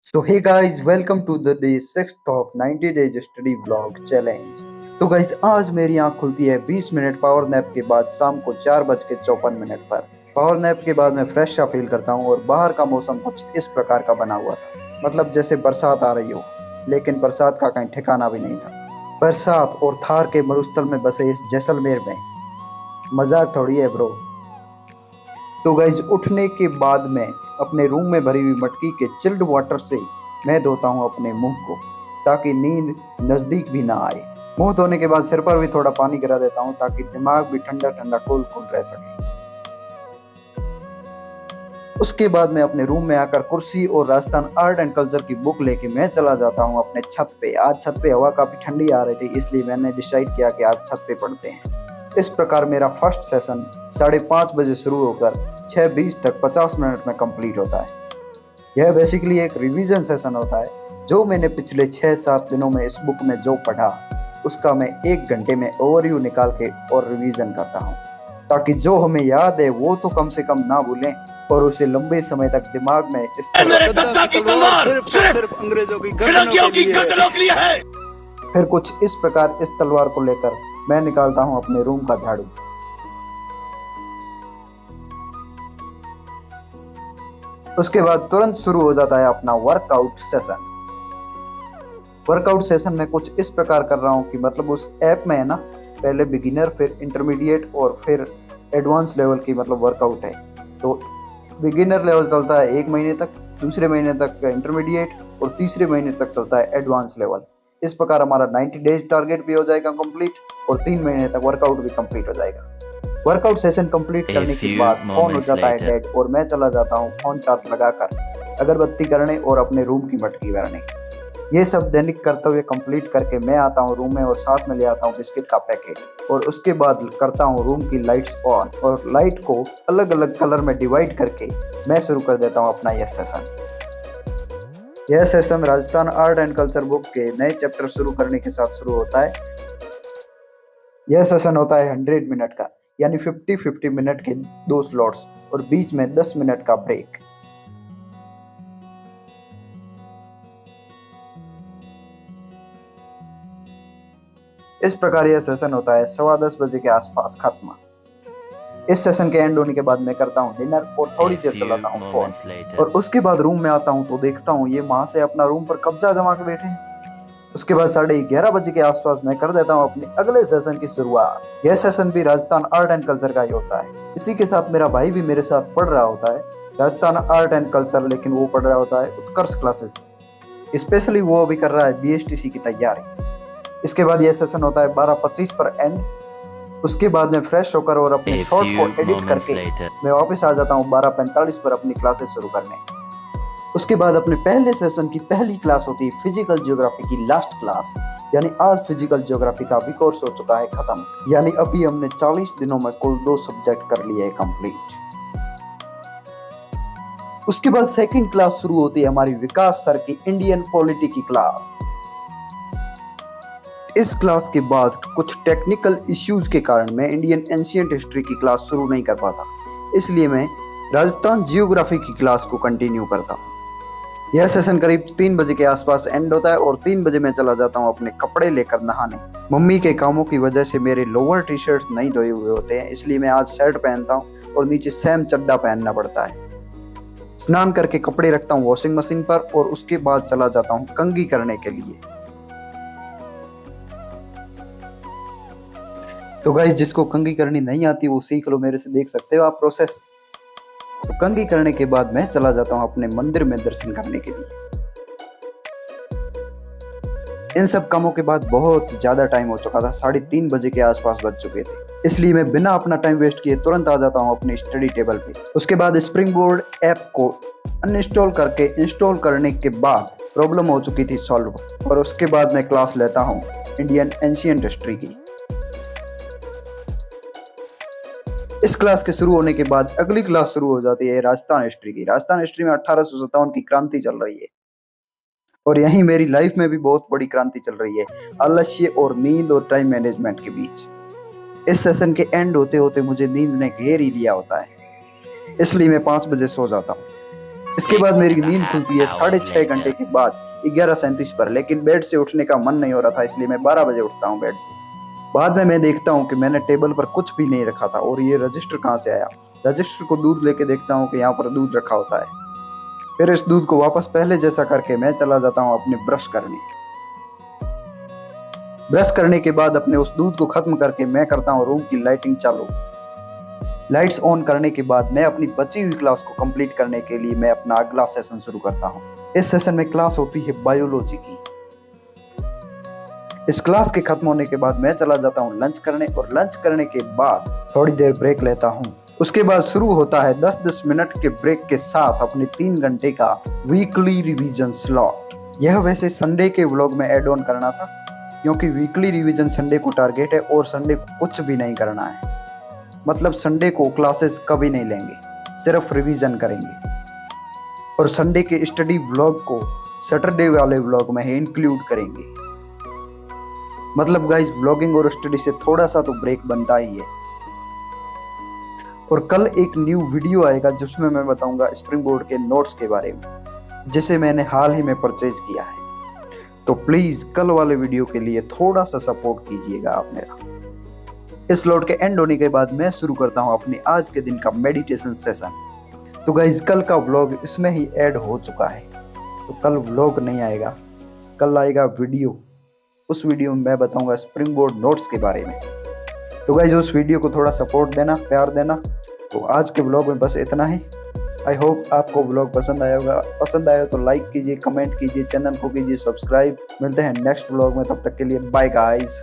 So hey guys, welcome to the day 6th of 90 days study vlog challenge। तो guys आज मेरी आंख खुलती है 20 मिनट पावर नैप के बाद शाम को 4:54 पर। पावर नैप के बाद मैं फ्रेश सा फील करता हूँ और बाहर का मौसम कुछ इस प्रकार का बना हुआ था, मतलब जैसे बरसात आ रही हो, लेकिन बरसात का कहीं ठिकाना भी नहीं था। बरसात और थार के मरुस्थल में बसे इस जैसलमेर में मजाक थोड़ी है ब्रो। तो गाइज उठने के बाद मैं अपने रूम में भरी हुई मटकी के चिल्ड वाटर से मैं धोता हूँ अपने मुंह को, ताकि नींद नज़दीक भी ना आए। मुंह धोने के बाद सिर पर भी थोड़ा पानी गिरा देता हूँ ताकि दिमाग भी ठंडा ठंडा कूल कूल रह सके। उसके बाद मैं अपने रूम में आकर कुर्सी और राजस्थान आर्ट एंड कल्चर की बुक लेके मैं चला जाता हूँ अपने छत पे। आज छत पे हवा काफ़ी ठंडी आ रही थी, इसलिए मैंने डिसाइड किया कि आज छत पे पढ़ते हैं। इस प्रकार मेरा फर्स्ट सेशन 5:30 बजे शुरू होकर 6:20 तक 50 मिनट में कंप्लीट होता है। यह बेसिकली एक रिवीजन सेशन होता है। जो मैंने पिछले 6-7 दिनों में इस बुक में जो पढ़ा, उसका मैं 1 घंटे में ओवरव्यू निकाल के और रिवीजन करता हूँ, ताकि जो हमें याद है वो तो कम से कम ना भूलें और उसे लंबे समय तक दिमाग में इस सिर्फ अंग्रेजों की गर्दनों के लिए है। फिर कुछ इस प्रकार इस तलवार को लेकर मैं निकालता हूं अपने रूम का झाड़ू। उसके बाद तुरंत शुरू हो जाता है अपना वर्कआउट सेशन। वर्कआउट सेशन में कुछ इस प्रकार कर रहा हूं कि मतलब उस ऐप में है ना, पहले बिगिनर, फिर इंटरमीडिएट और फिर एडवांस लेवल की मतलब वर्कआउट है। तो बिगिनर लेवल चलता है 1 महीने तक, दूसरे महीने तक इंटरमीडिएट और तीसरे महीने तक चलता है एडवांस लेवल। इस प्रकार हमारा 90 डेज टारगेट भी हो जाएगा कंप्लीट और 3 महीने तक वर्कआउट भी कंप्लीट हो जाएगा। वर्कआउट सेशन कंप्लीट करने के बाद फोन हो जाता है डेड और मैं चला जाता हूँ फोन चार्ज लगाकर अगरबत्ती करने और अपने रूम की मटकी भरने। ये सब दैनिक कर्तव्य कंप्लीट करके मैं आता हूँ रूम में और साथ में ले आता हूँ बिस्किट का पैकेट और उसके बाद करता हूँ रूम की लाइट्स ऑन और लाइट को अलग अलग कलर में डिवाइड करके मैं शुरू कर देता हूँ अपना यह सेशन। यह session Rajasthan art and culture book के नए चैप्टर शुरू करने के साथ शुरू होता है। यह सेशन होता है 100 मिनट का, यानी 50-50 मिनट के 2 स्लॉट्स और बीच में 10 मिनट का ब्रेक। इस प्रकार यह सेशन होता है 10:15 बजे के आसपास खत्म। इस सेशन के एंड होने के बाद मैं करता हूँ डिनर और थोड़ी देर चलाता हूँ फोन और उसके बाद रूम में आता हूँ तो देखता हूँ ये वहां से अपना रूम पर कब्जा जमा के बैठे हैं। उसके बाद 11:30 बजे के आसपास मैं कर देता हूँ अपने अगले सेशन की शुरुआत। यह सेशन भी राजस्थान आर्ट एंड कल्चर का ही होता है। इसी के साथ मेरा भाई भी मेरे साथ पढ़ रहा होता है राजस्थान आर्ट एंड कल्चर, लेकिन वो पढ़ रहा होता है उत्कर्ष क्लासेस से। स्पेशली वो अभी कर रहा है BSTC की तैयारी। इसके बाद यह सेशन होता है 12:25 पर एंड। उसके बाद मैं फ्रेश होकर और अपने शॉर्ट को एडिट करके मैं वापस आ जाता हूँ 12:45 पर अपनी क्लासेस शुरू करने। उसके बाद अपने पहले सेशन की पहली क्लास होती है फिजिकल ज्योग्राफी की लास्ट क्लास, यानी आज फिजिकल ज्योग्राफी का भी कोर्स हो चुका है खत्म, यानी अभी हमने 40 दिनों में कुल 2 सब्जेक्ट कर लिए कंप्लीट। उसके बाद सेकंड क्लास शुरू होती है हमारी विकास सर की इंडियन पॉलिटी की क्लास। इस क्लास के बाद कुछ टेक्निकल इश्यूज के कारण मैं इंडियन एंशिएंट हिस्ट्री की क्लास शुरू नहीं कर पाता, इसलिए मैं राजस्थान जियोग्राफी की क्लास को कंटिन्यू करता हूँ। यह सेशन करीब 3 बजे के आसपास एंड होता है और 3 बजे मैं चला जाता हूँ अपने कपड़े लेकर नहाने। मम्मी के कामों की वजह से मेरे लोअर टी शर्ट नहीं धोए हुए होते हैं, इसलिए मैं आज शर्ट पहनता हूँ और नीचे सेम चड्डा पहनना पड़ता है। स्नान करके कपड़े रखता हूँ वॉशिंग मशीन पर और उसके बाद चला जाता हूँ कंघी करने के लिए। तो गाइस जिसको कंघी करनी नहीं आती वो सीख लो, मेरे से देख सकते हो आप प्रोसेस। तो कंघी करने के बाद मैं चला जाता हूँ अपने मंदिर में दर्शन करने के लिए। इन सब कामों के बाद बहुत ज्यादा टाइम हो चुका था, 3:30 बजे के आसपास बज चुके थे, इसलिए मैं बिना अपना टाइम वेस्ट किए तुरंत आ जाता हूँ अपने स्टडी टेबल पे। उसके बाद स्प्रिंग बोर्ड ऐप को अनइंस्टॉल करके इंस्टॉल करने के बाद प्रॉब्लम हो चुकी थी सॉल्व, और उसके बाद मैं क्लास लेता हूँ इंडियन एंशिएंट हिस्ट्री की। इस क्लास के शुरू होने के बाद अगली क्लास शुरू हो जाती है राजस्थान हिस्ट्री की। राजस्थान हिस्ट्री में 1857 की क्रांति चल रही है और यहीं मेरी लाइफ में भी बहुत बड़ी क्रांति चल रही है, आलस्य और नींद और टाइम मैनेजमेंट के बीच। इस सेशन के एंड होते होते मुझे नींद ने घेर ही लिया होता है, इसलिए मैं 5 बजे सो जाता हूँ। इसके बाद मेरी नींद खुलती है 6:30 घंटे के बाद 11:37 पर, लेकिन बेड से उठने का मन नहीं हो रहा था, इसलिए मैं 12 बजे उठता हूँ बेड से। बाद में मैं देखता हूँ कि मैंने टेबल पर कुछ भी नहीं रखा था और ये रजिस्टर कहाँ से आया। रजिस्टर को दूध लेके देखता हूँ कि यहाँ पर दूध रखा होता है। फिर इस दूध को वापस पहले जैसा करके मैं चला जाता हूँ अपने ब्रश करने। ब्रश करने के बाद अपने उस दूध को खत्म करके मैं करता हूँ रूम की लाइटिंग चालू। लाइट्स ऑन करने के बाद मैं अपनी बची हुई क्लास को कंप्लीट करने के लिए मैं अपना अगला सेशन शुरू करता हूँ। इस सेशन में क्लास होती है बायोलॉजी की। इस क्लास के खत्म होने के बाद मैं चला जाता हूँ लंच करने और लंच करने के बाद थोड़ी देर ब्रेक लेता हूँ। उसके बाद शुरू होता है 10-10 मिनट के ब्रेक के साथ अपने 3 घंटे का वीकली रिवीजन स्लॉट। यह वैसे संडे के व्लॉग में ऐड ऑन करना था, क्योंकि वीकली रिवीजन संडे को टारगेट है और संडे को कुछ भी नहीं करना है। मतलब संडे को क्लासेस कभी नहीं लेंगे, सिर्फ रिवीजन करेंगे और संडे के स्टडी व्लॉग को सैटरडे वाले व्लॉग में ही इंक्लूड करेंगे। मतलब गाइस व्लॉगिंग और स्टडी से थोड़ा सा तो ब्रेक बनता ही है। और कल एक न्यू वीडियो आएगा जिसमें मैं बताऊंगा स्प्रिंग बोर्ड के नोट्स के बारे में, जिसे मैंने हाल ही में परचेज किया है। तो प्लीज कल वाले वीडियो के लिए थोड़ा सा सपोर्ट कीजिएगा आप मेरा। इस स्लॉट के एंड होने के बाद मैं शुरू करता हूं अपने आज के दिन का मेडिटेशन सेशन। तो गाइज कल का व्लॉग इसमें ही ऐड हो चुका है, तो कल व्लॉग नहीं आएगा, कल आएगा वीडियो। उस वीडियो में मैं बताऊंगा स्प्रिंग बोर्ड नोट्स के बारे में। तो गाइज उस वीडियो को थोड़ा सपोर्ट देना, प्यार देना। तो आज के व्लॉग में बस इतना ही। आई होप आपको व्लॉग पसंद आया होगा। पसंद आया तो लाइक कीजिए, कमेंट कीजिए, चैनल को कीजिए सब्सक्राइब। मिलते हैं नेक्स्ट व्लॉग में, तब तक के लिए बाय गाइज।